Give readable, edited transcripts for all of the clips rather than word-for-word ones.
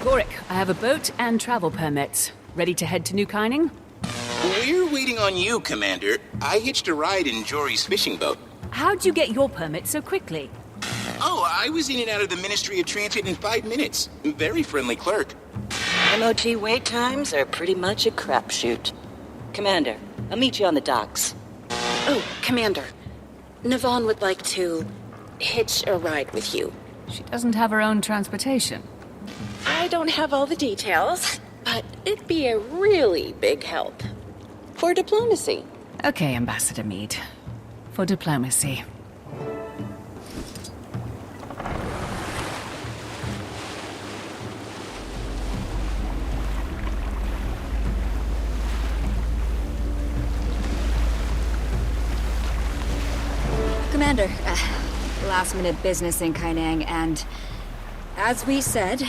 Gorik, I have a boat and travel permits. Ready to head to New Kyning? We're waiting on you, Commander. I hitched a ride in Jory's fishing boat. How'd you get your permit so quickly? Oh, I was in and out of the Ministry of Transit in 5 minutes. Very friendly clerk. MOT wait times are pretty much a crapshoot. Commander, I'll meet you on the docks. Oh, Commander. Navon would like to hitch a ride with you. She doesn't have her own transportation. I don't have all the details, but it'd be a really big help. For diplomacy. Okay, Ambassador Meade. For diplomacy. Commander, last-minute business in Kainang, and as we said,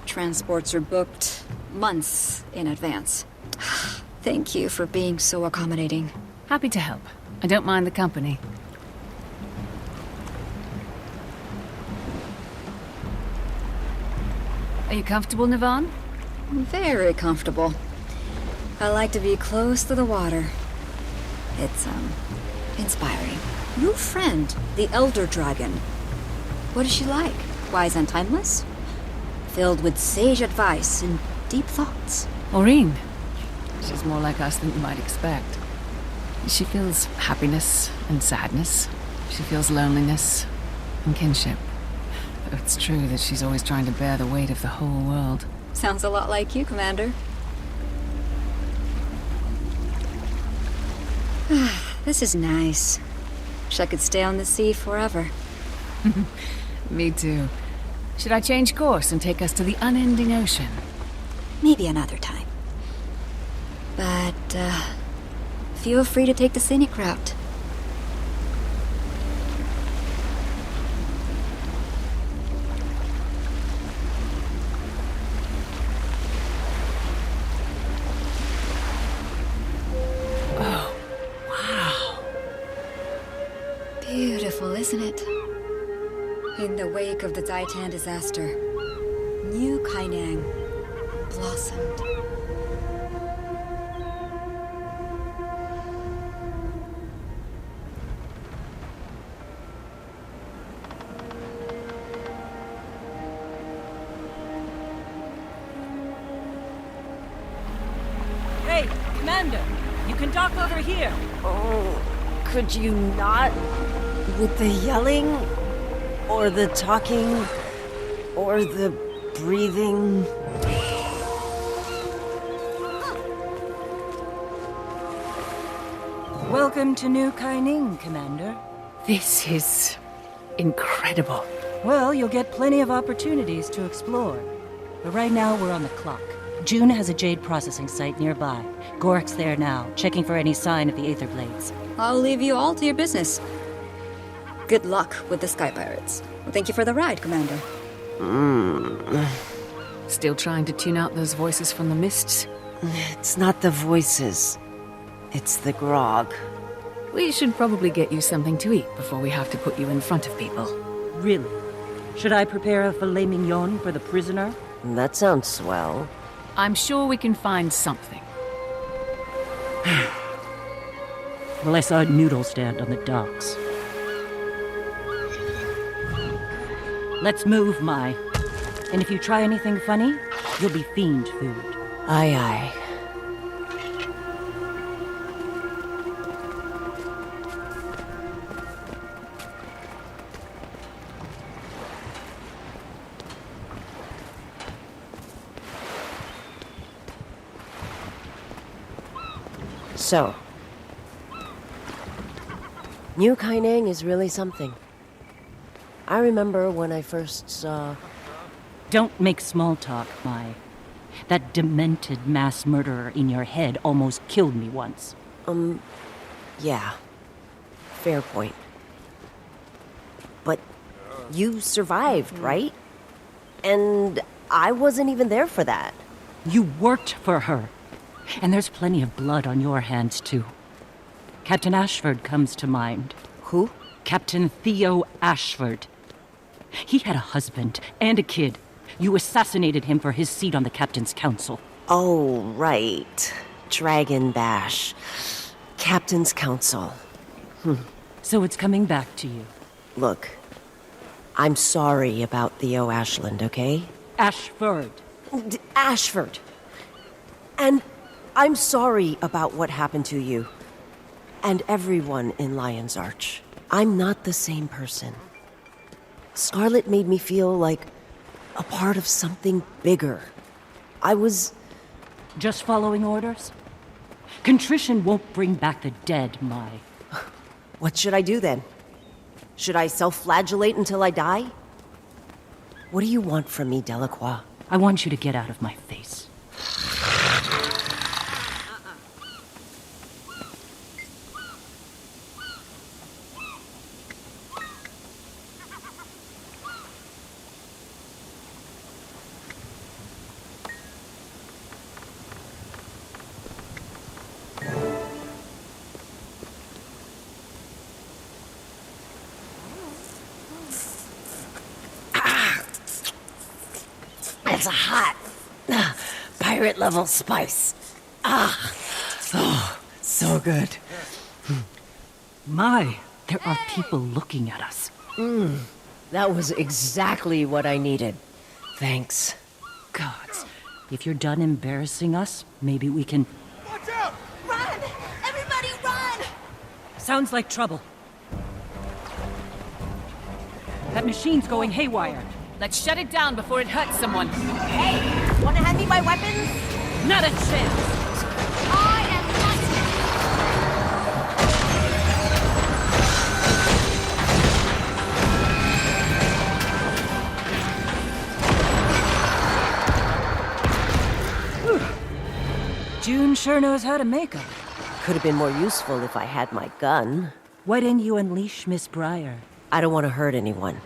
transports are booked months in advance. Thank you for being so accommodating. Happy to help. I don't mind the company. Are you comfortable, Navon? Very comfortable. I like to be close to the water. It's, inspiring. Your friend, the Elder Dragon. What is she like? Wise and timeless? Filled with sage advice and deep thoughts. Maureen. She's more like us than you might expect. She feels happiness and sadness. She feels loneliness and kinship. Though it's true that she's always trying to bear the weight of the whole world. Sounds a lot like you, Commander. This is nice. Wish I could stay on the sea forever. Me too. Should I change course and take us to the unending ocean? Maybe another time. But, feel free to take the scenic route. Oh, wow. Beautiful, isn't it? In the wake of the Titan disaster, New Kainang blossomed. Hey, Commander! You can dock over here! Oh, could you not? With the yelling, or the talking, or the breathing? Welcome to New Kyning, Commander. This is incredible. Well, you'll get plenty of opportunities to explore. But right now, we're on the clock. June has a jade processing site nearby. Gorik's there now, checking for any sign of the Aether Blades. I'll leave you all to your business. Good luck with the Sky Pirates. Well, thank you for the ride, Commander. Still trying to tune out those voices from the mists? It's not the voices. It's the grog. We should probably get you something to eat before we have to put you in front of people. Really? Should I prepare a filet mignon for the prisoner? That sounds swell. I'm sure we can find something. Well, I saw a noodle stand on the docks. Let's move, Mai. And if you try anything funny, you'll be fiend food. Aye, aye. So, New Kainang is really something. I remember when I first saw... Don't make small talk, Mai. That demented mass murderer in your head almost killed me once. Yeah. Fair point. But you survived, right? And I wasn't even there for that. You worked for her. And there's plenty of blood on your hands, too. Captain Ashford comes to mind. Who? Captain Theo Ashford. He had a husband and a kid, You assassinated him for his seat on the Captain's Council. Oh, right. Dragon Bash. Captain's Council. So it's coming back to you. Look, I'm sorry about Theo Ashland, okay? Ashford. Ashford. And I'm sorry about what happened to you. And everyone in Lion's Arch. I'm not the same person. Scarlet made me feel like a part of something bigger. I was... Just following orders? Contrition won't bring back the dead, Mai. What should I do then? Should I self-flagellate until I die? What do you want from me, Delacroix? I want you to get out of my face. It's a hot, pirate-level spice. Oh, so good. Mai, there are people looking at us. That was exactly what I needed. Thanks. Gods, if you're done embarrassing us, maybe we can... Watch out! Run! Everybody run! Sounds like trouble. That machine's going haywire. Let's shut it down before it hurts someone. Hey, wanna hand me my weapons? Not a chance! I am June sure knows how to make 'em. Could have been more useful if I had my gun. Why didn't you unleash Miss Briar? I don't want to hurt anyone.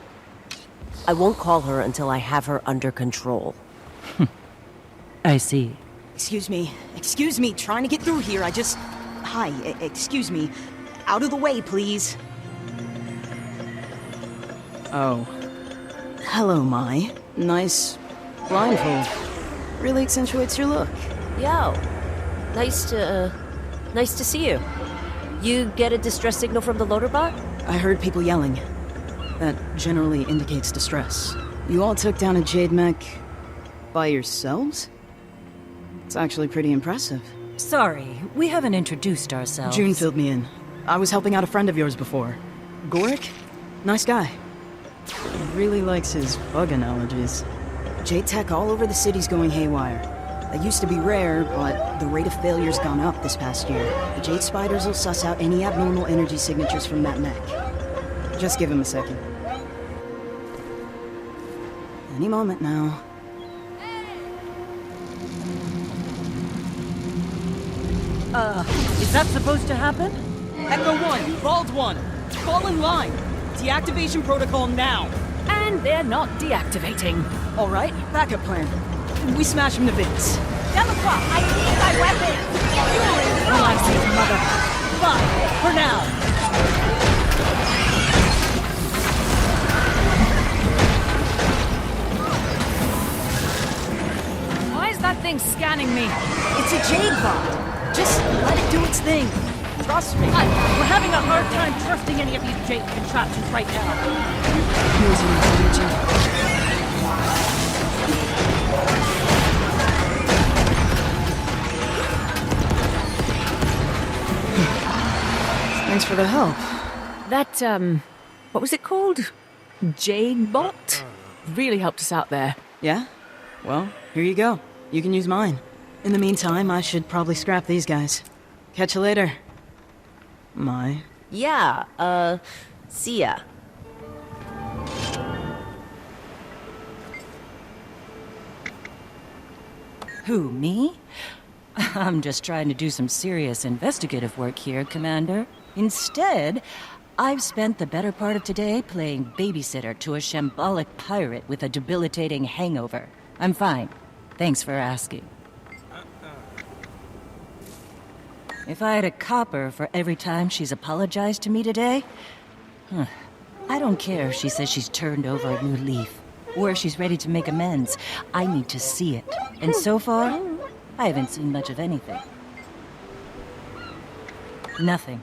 I won't call her until I have her under control. I see. Excuse me, trying to get through here, Hi, excuse me. Out of the way, please. Oh. Hello, Mai. Nice blindfold. Really accentuates your look. Yo, nice to see you. You get a distress signal from the loader bot? I heard people yelling. That generally indicates distress. You all took down a Jade mech by yourselves? It's actually pretty impressive. Sorry, we haven't introduced ourselves. June filled me in. I was helping out a friend of yours before. Gorik? Nice guy. Really likes his bug analogies. Jade tech all over the city's going haywire. That used to be rare, but the rate of failure's gone up this past year. The Jade Spiders will suss out any abnormal energy signatures from that mech. Just give him a second. Any moment now. Is that supposed to happen? Echo 1, Bald 1, fall in line. Deactivation protocol now. And they're not deactivating. All right, backup plan. We smash him to bits. Delacroix, I need my weapon! All I see is mother. Fine, for now. Why is that thing scanning me? It's a Jade bot. Just let it do its thing. Trust me. We're having a hard time trusting any of these Jade contraptions right now. Here's your information. Thanks for the help. That, what was it called? Jade bot? Really helped us out there. Yeah? Well, here you go. You can use mine. In the meantime, I should probably scrap these guys. Catch you later. Mai. Yeah, see ya. Who, me? I'm just trying to do some serious investigative work here, Commander. Instead, I've spent the better part of today playing babysitter to a shambolic pirate with a debilitating hangover. I'm fine. Thanks for asking. If I had a copper for every time she's apologized to me today... I don't care if she says she's turned over a new leaf. or if she's ready to make amends. I need to see it. And so far, I haven't seen much of anything. Nothing.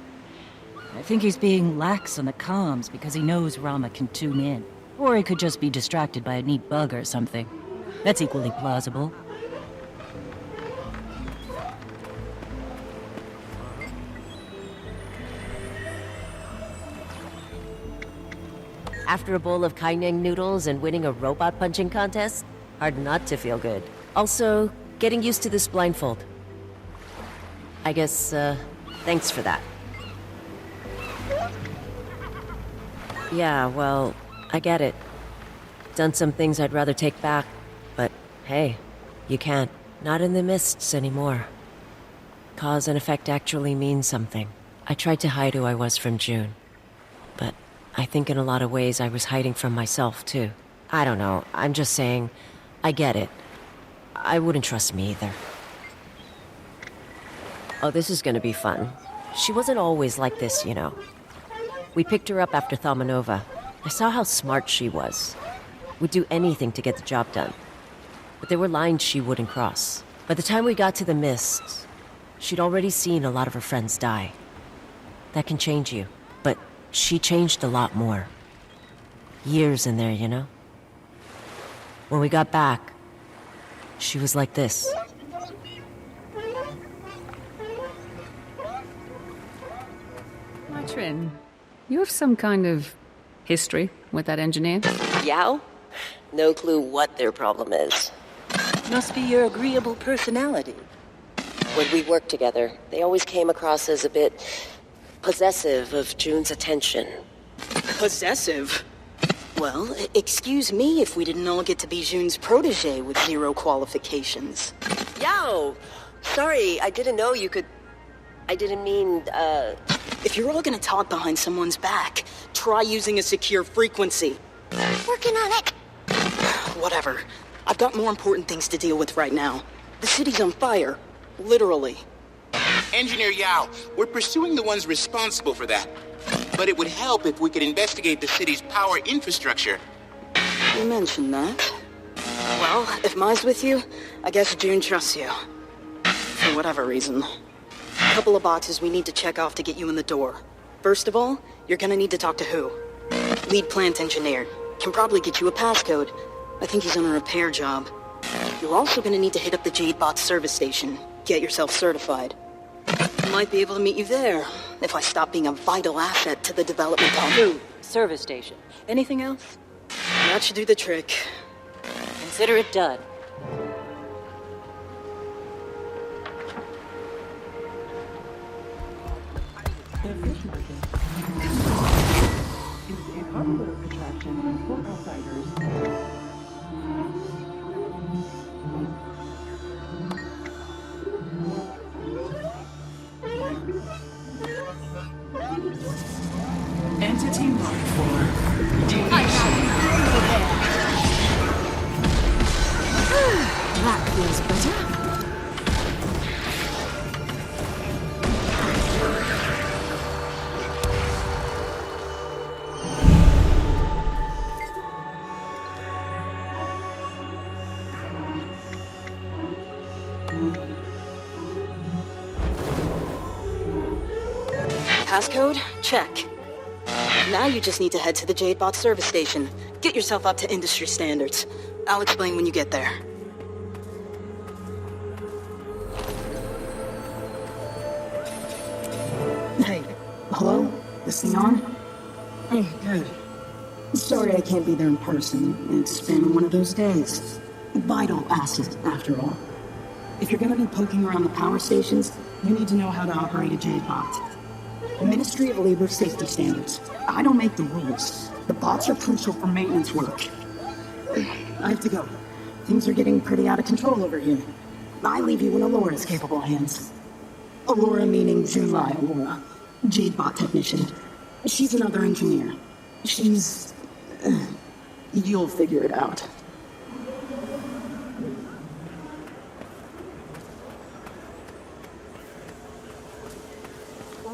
I think he's being lax on the comms because he knows Rama can tune in. Or he could just be distracted by a neat bug or something. That's equally plausible. After a bowl of Kaineng noodles and winning a robot punching contest, hard not to feel good. Also, getting used to this blindfold. I guess, thanks for that. Yeah, well, I get it. Done some things I'd rather take back, but hey, you can't. Not in the mists anymore. Cause and effect actually means something. I tried to hide who I was from June, but I think in a lot of ways I was hiding from myself, too. I don't know, I'm just saying, I get it. I wouldn't trust me either. Oh, this is gonna be fun. She wasn't always like this, you know. We picked her up after Thalmanova. I saw how smart she was. Would do anything to get the job done. But there were lines she wouldn't cross. By the time we got to the Mists, she'd already seen a lot of her friends die. That can change you, but she changed a lot more. Years in there, you know? When we got back, she was like this. Matrin, you have some kind of history with that engineer? Yao? No clue what their problem is. Must be your agreeable personality. When we worked together, they always came across as a bit possessive of June's attention. Possessive? Well, excuse me if we didn't all get to be June's protege with 0 qualifications. Yao! Sorry, I didn't know you could... I didn't mean, If you're all gonna talk behind someone's back, try using a secure frequency. Working on it. Whatever. I've got more important things to deal with right now. The city's on fire. Literally. Engineer Yao, we're pursuing the ones responsible for that. But it would help if we could investigate the city's power infrastructure. You mentioned that. Well, if Mai's with you, I guess June trusts you. For whatever reason. A couple of boxes we need to check off to get you in the door. First of all, you're gonna need to talk to who? Lead plant engineer. Can probably get you a passcode. I think he's on a repair job. You're also gonna need to hit up the Jadebot service station. Get yourself certified. Might be able to meet you there, if I stop being a vital asset to the development of... Service station. Anything else? That should do the trick. Consider it done. Entity marked for That feels better. Passcode? Check. Now you just need to head to the Jadebot service station. Get yourself up to industry standards. I'll explain when you get there. Hey, hello? This thing on? Oh, good. Sorry I can't be there in person. It's been one of those days. Vital asset, after all. If you're gonna be poking around the power stations, you need to know how to operate a Jadebot. Ministry of Labor Safety Standards. I don't make the rules. The bots are crucial for maintenance work. I have to go. Things are getting pretty out of control over here. I leave you in Alora's capable hands. Alora meaning July Alora. Jadebot technician. She's another engineer. She's... you'll figure it out.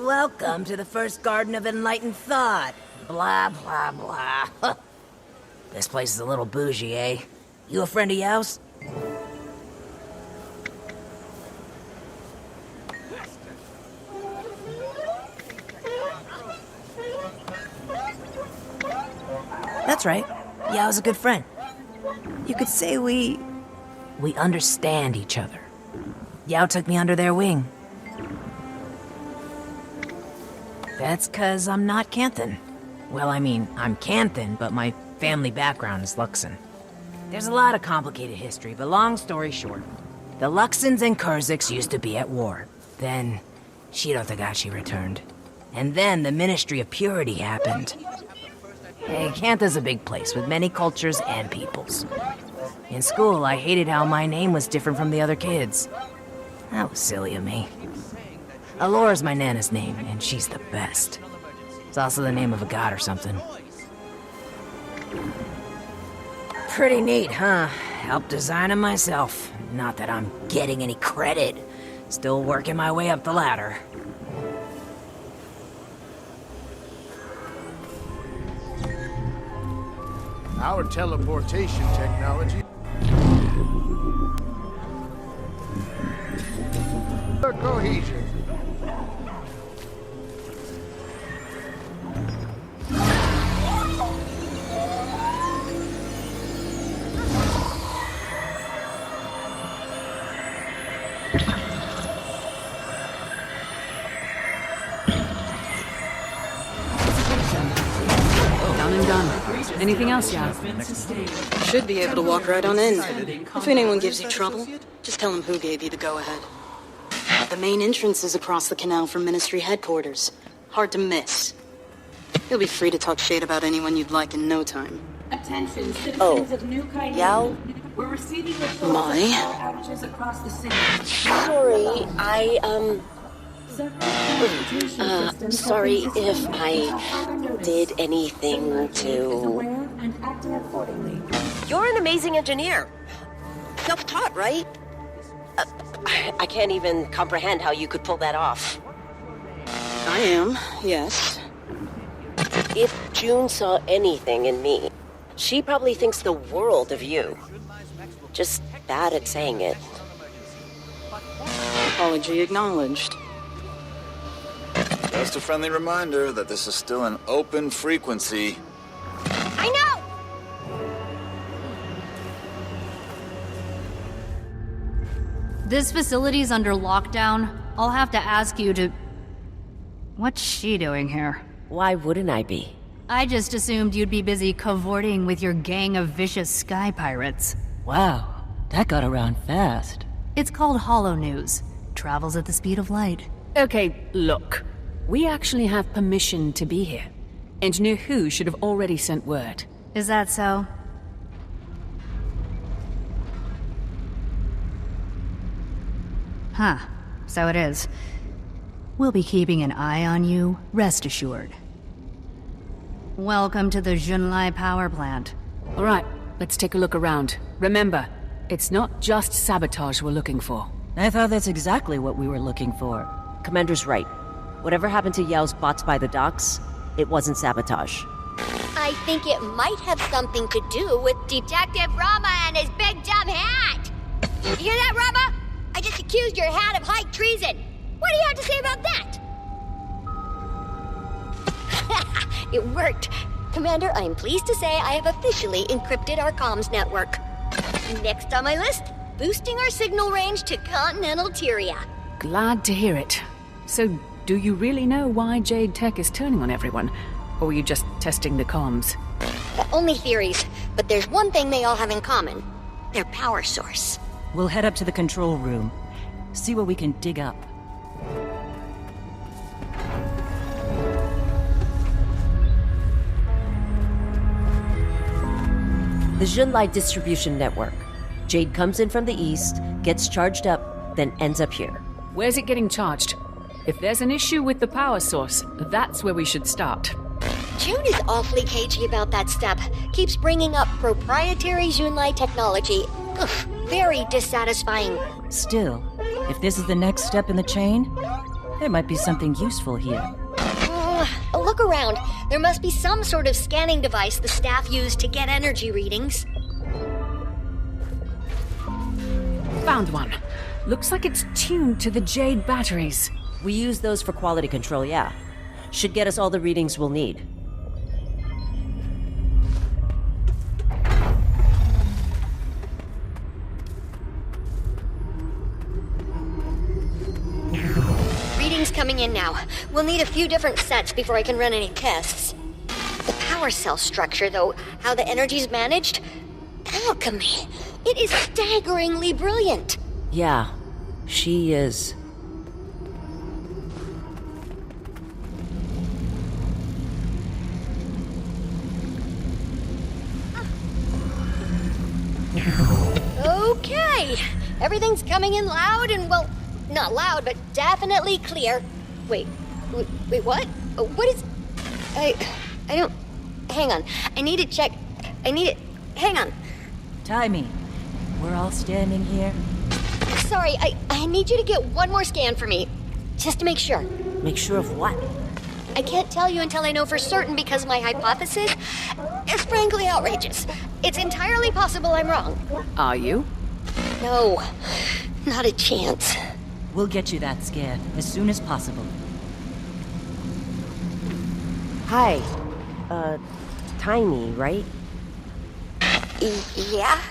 Welcome to the first Garden of Enlightened Thought. Blah, blah, blah. This place is a little bougie, eh? You a friend of Yao's? That's right. Yao's a good friend. You could say we understand each other. Yao took me under their wing. That's 'cause I'm not Canthan. Well, I mean, I'm Canthan, but my family background is Luxon. There's a lot of complicated history, but long story short, the Luxons and Kurziks used to be at war. Then, Shiro Tagashi returned. And then the Ministry of Purity happened. Hey, Cantha's a big place with many cultures and peoples. In school, I hated how my name was different from the other kids. That was silly of me. Alora's my Nana's name, and she's the best. It's also the name of a god or something. Pretty neat, huh? Helped design 'em myself. Not that I'm getting any credit. Still working my way up the ladder. Our teleportation technology... cohesion. Done and done. Anything else, Yao? Should be able to walk right on in. If anyone gives you trouble, just tell them who gave you the go-ahead. The main entrance is across the canal from Ministry headquarters. Hard to miss. You'll be free to talk shade about anyone you'd like in no time. Attention, citizens of New Kainen. Yao? We're receiving outages across the city. Sorry, sorry if I did anything to... You're an amazing engineer. Self-taught, right? I can't even comprehend how you could pull that off. I am, yes. If June saw anything in me, she probably thinks the world of you. Just bad at saying it. Apology acknowledged. Just a friendly reminder that this is still an open frequency. I know! This facility's under lockdown. I'll have to ask you to... What's she doing here? Why wouldn't I be? I just assumed you'd be busy cavorting with your gang of vicious sky pirates. Wow, that got around fast. It's called Hollow News. Travels at the speed of light. Okay, look. We actually have permission to be here. Engineer Hu should have already sent word. Is that so? Huh. So it is. We'll be keeping an eye on you, rest assured. Welcome to the Junlai power plant. All right, let's take a look around. Remember, it's not just sabotage we're looking for. I thought that's exactly what we were looking for. Commander's right. Whatever happened to Yao's bots by the docks, it wasn't sabotage. I think it might have something to do with Detective Rama and his big dumb hat. You hear that, Rama? I just accused your hat of high treason. What do you have to say about that? It worked. Commander, I am pleased to say I have officially encrypted our comms network. Next on my list, boosting our signal range to continental Tyria. Glad to hear it. So, do you really know why Jade Tech is turning on everyone? Or were you just testing the comms? Only theories, but there's one thing they all have in common. Their power source. We'll head up to the control room. See what we can dig up. The Junlai distribution network. Jade comes in from the east, gets charged up, then ends up here. Where's it getting charged? If there's an issue with the power source, that's where we should start. June is awfully cagey about that step. Keeps bringing up proprietary Junlai technology. Oof, very dissatisfying. Still, if this is the next step in the chain, there might be something useful here. A Now look around. There must be some sort of scanning device the staff use to get energy readings. Found one. Looks like it's tuned to the Jade batteries. We use those for quality control, yeah. Should get us all the readings we'll need. Readings coming in now. We'll need a few different sets before I can run any tests. The power cell structure, though, how the energy's managed? Alchemy. It is staggeringly brilliant. Yeah, she is. Okay. Everything's coming in loud and, well, not loud, but definitely clear. Wait, what? What is... I don't... Hang on. I need to check... Hang on. Timmy, we're all standing here. Sorry, I need you to get one more scan for me. Just to make sure. Make sure of what? I can't tell you until I know for certain because my hypothesis is frankly outrageous. It's entirely possible I'm wrong. Are you? No, not a chance. We'll get you that scan as soon as possible. Hi. Tiny, right? Yeah?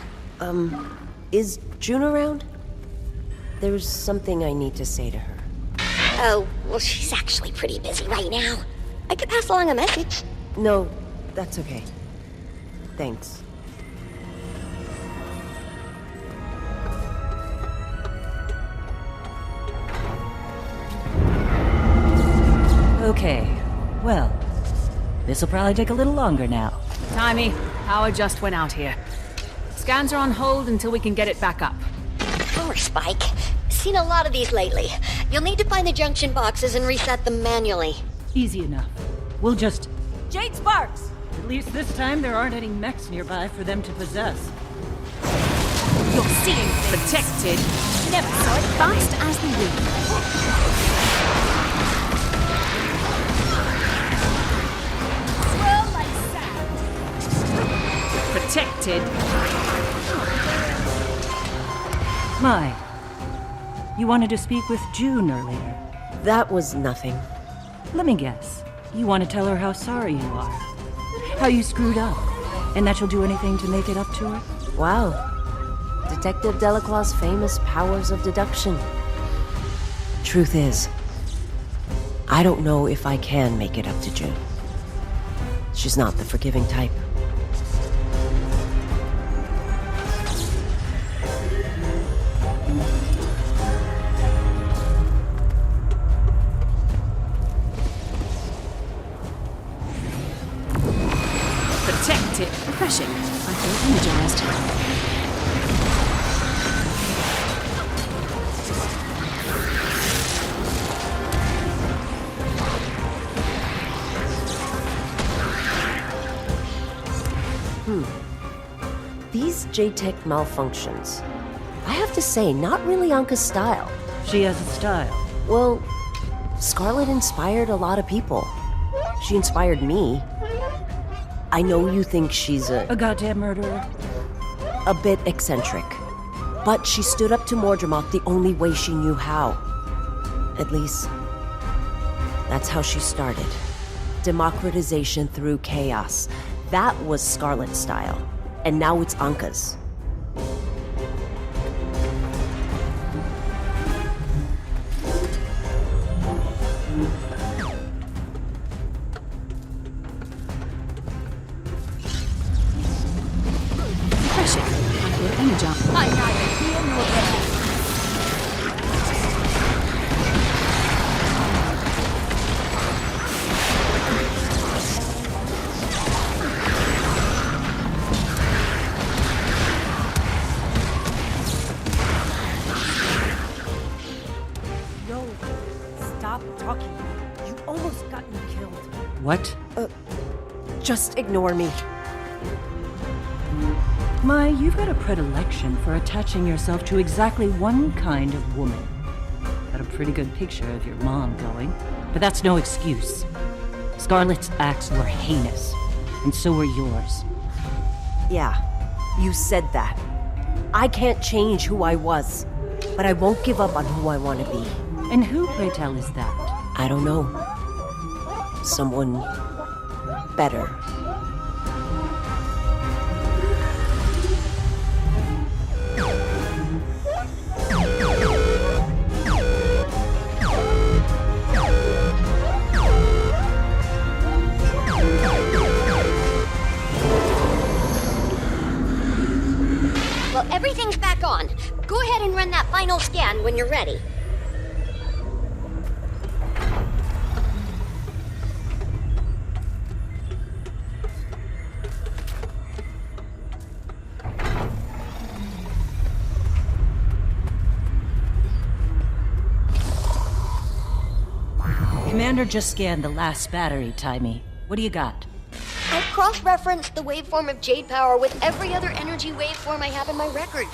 Is June around? There's something I need to say to her. Oh, well, she's actually pretty busy right now. I could pass along a message. No, that's okay. Thanks. Okay, well, this'll probably take a little longer now. Timey, power just went out here. Scans are on hold until we can get it back up. Poor Spike. Seen a lot of these lately. You'll need to find the junction boxes and reset them manually. Easy enough. We'll just... Jade Sparks! At least this time there aren't any mechs nearby for them to possess. You're seeing protected. Never saw it fast as the wind. Protected. My, you wanted to speak with June earlier. That was nothing. Let me guess. You want to tell her how sorry you are. How you screwed up. And that you'll do anything to make it up to her? Wow. Detective Delacroix's famous powers of deduction. Truth is, I don't know if I can make it up to June. She's not the forgiving type. Protected. Refreshing. I feel energized. These JTech malfunctions. I have to say, not really Anka's style. She has a style. Well, Scarlet inspired a lot of people. She inspired me. I know you think she's a goddamn murderer. A bit eccentric. But she stood up to Mordremoth the only way she knew how. At least, that's how she started. Democratization through chaos. That was Scarlet's style. And now it's Anka's. Refreshing. I feel energized. I'm neither here nor there. Stop talking. You almost got me killed. What? Just ignore me. My, you've got a predilection for attaching yourself to exactly one kind of woman. Got a pretty good picture of your mom going, but that's no excuse. Scarlet's acts were heinous, and so were yours. Yeah, you said that. I can't change who I was, but I won't give up on who I want to be. And who, pray tell, is that? I don't know. Someone better. Well, everything's back on. Go ahead and run that final scan when you're ready. Commander just scanned the last battery, Timey. What do you got? I've cross-referenced the waveform of Jade Power with every other energy waveform I have in my record.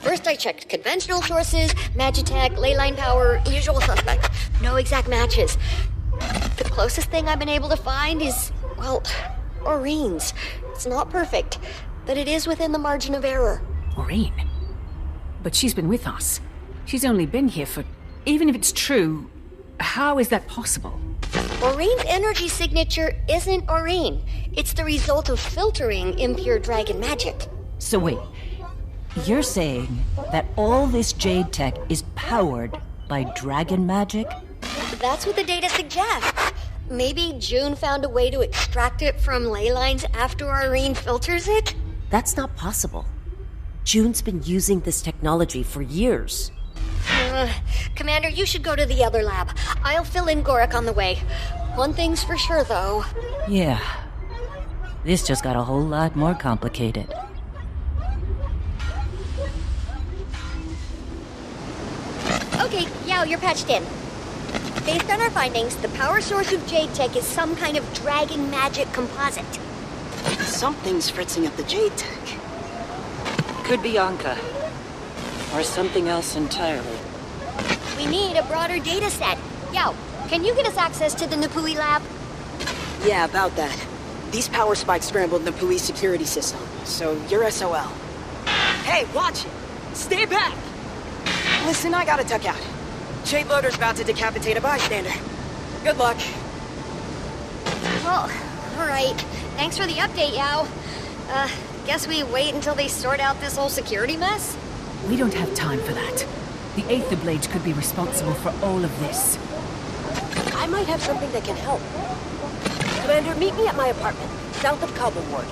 First I checked conventional sources, Magitech, leyline power, usual suspects. No exact matches. The closest thing I've been able to find is, well, Aureen's. It's not perfect, but it is within the margin of error. Aureen? But she's been with us. She's only been here for... Even if it's true, how is that possible? Aureen's energy signature isn't Aureen. It's the result of filtering impure dragon magic. So wait, you're saying that all this Jade tech is powered by dragon magic? That's what the data suggests. Maybe June found a way to extract it from ley lines after Aureen filters it? That's not possible. June's been using this technology for years. Commander, you should go to the other lab. I'll fill in Gorik on the way. One thing's for sure, though. Yeah. This just got a whole lot more complicated. Okay, Yao, you're patched in. Based on our findings, the power source of Jade Tech is some kind of dragon magic composite. Something's fritzing up the Jade Tech. Could be Anka. Or something else entirely. We need a broader data set. Yao, can you get us access to the Napui lab? Yeah, about that. These power spikes scrambled the police security system, so you're SOL. Hey, watch it! Stay back! Listen, I gotta duck out. Jade Loader's about to decapitate a bystander. Good luck. Well, alright. Thanks for the update, Yao. Guess we wait until they sort out this whole security mess? We don't have time for that. The Aether Blade could be responsible for all of this. I might have something that can help. Commander, meet me at my apartment, south of Cobble Ward.